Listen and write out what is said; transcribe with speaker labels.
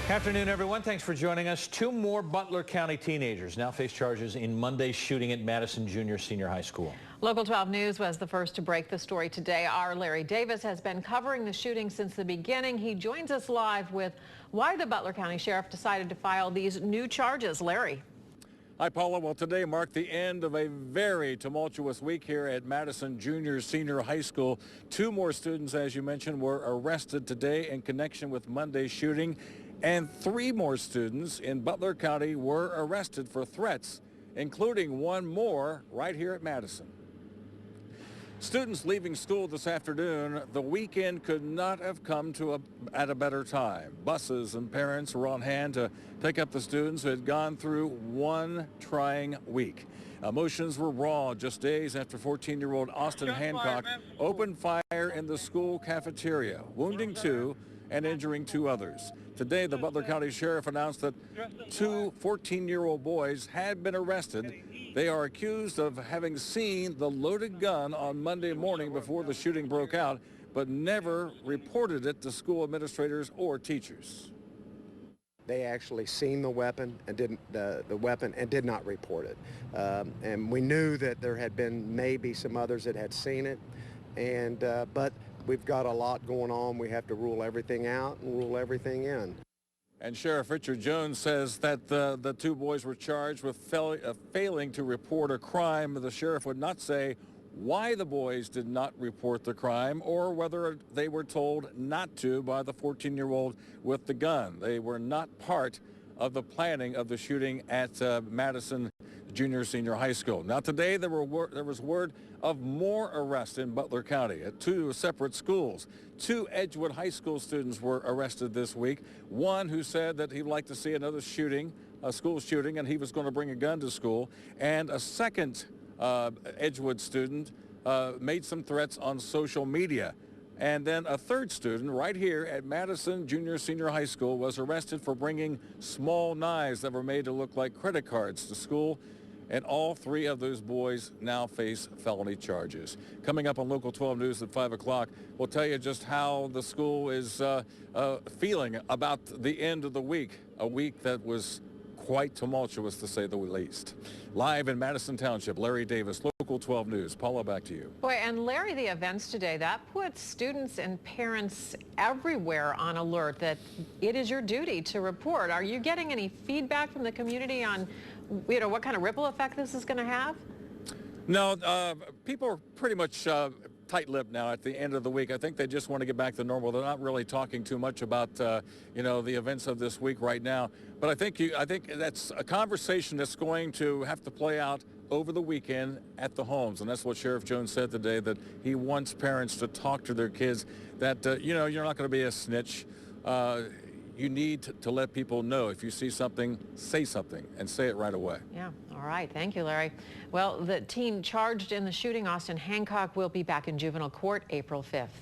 Speaker 1: Afternoon, everyone. Thanks for joining us. Two more Butler County teenagers now face charges in Monday's shooting at Madison Jr. Senior High School.
Speaker 2: Local 12 News was the first to break the story today. Our Larry Davis has been covering the shooting since the beginning. He joins us live with why the Butler County Sheriff decided to file these new charges. Larry.
Speaker 3: Hi, Paula. Well, today marked the end of a very tumultuous week here at Madison Jr. Senior High School. Two more students, as you mentioned, were arrested today in connection with Monday's shooting, and three more students in Butler County were arrested for threats, including one more right here at Madison. Students leaving school this afternoon, the weekend could not have come at a better time. Buses and parents were on hand to pick up the students who had gone through one trying week. Emotions were raw just days after 14-year-old Austin Hancock opened fire in the school cafeteria, wounding two and injuring two others. Today, the Butler County Sheriff announced that two 14-year-old boys had been arrested. They are accused of having seen the loaded gun on Monday morning before the shooting broke out, but never reported it to school administrators or teachers.
Speaker 4: They actually seen the weapon and did not report it. And we knew that there had been maybe some others that had seen it, but we've got a lot going on. We have to rule everything out and rule everything in.
Speaker 3: And Sheriff Richard Jones says that the two boys were charged with failing to report a crime. The sheriff would not say why the boys did not report the crime or whether they were told not to by the 14-year-old with the gun. They were not part of the planning of the shooting at Madison Jr. Senior High School. Now today there was word of more arrests in Butler County at two separate schools. Two Edgewood High School students were arrested this week. One who said that he'd like to see another shooting, a school shooting, and he was going to bring a gun to school. And a second Edgewood student made some threats on social media. And then a third student right here at Madison Jr. Senior High School was arrested for bringing small knives that were made to look like credit cards to school. And all three of those boys now face felony charges. Coming up on Local 12 News at 5 o'clock, we'll tell you just how the school is feeling about the end of the week, a week that was quite tumultuous, to say the least. Live in Madison Township, Larry Davis, Local 12 News. Paula, back to you.
Speaker 2: Boy, and Larry, the events today, that puts students and parents everywhere on alert that it is your duty to report. Are you getting any feedback from the community on, what kind of ripple effect this is going to have?
Speaker 3: No, people are pretty much tight-lipped now at the end of the week. I think they just want to get back to normal. They're not really talking too much about, the events of this week right now. But I think that's a conversation that's going to have to play out over the weekend at the homes. And that's what Sheriff Jones said today, that he wants parents to talk to their kids, that, you're not going to be a snitch. You need to let people know. If you see something, say something, and say it right away.
Speaker 2: Yeah, all right. Thank you, Larry. Well, the teen charged in the shooting, Austin Hancock, will be back in juvenile court April 5th.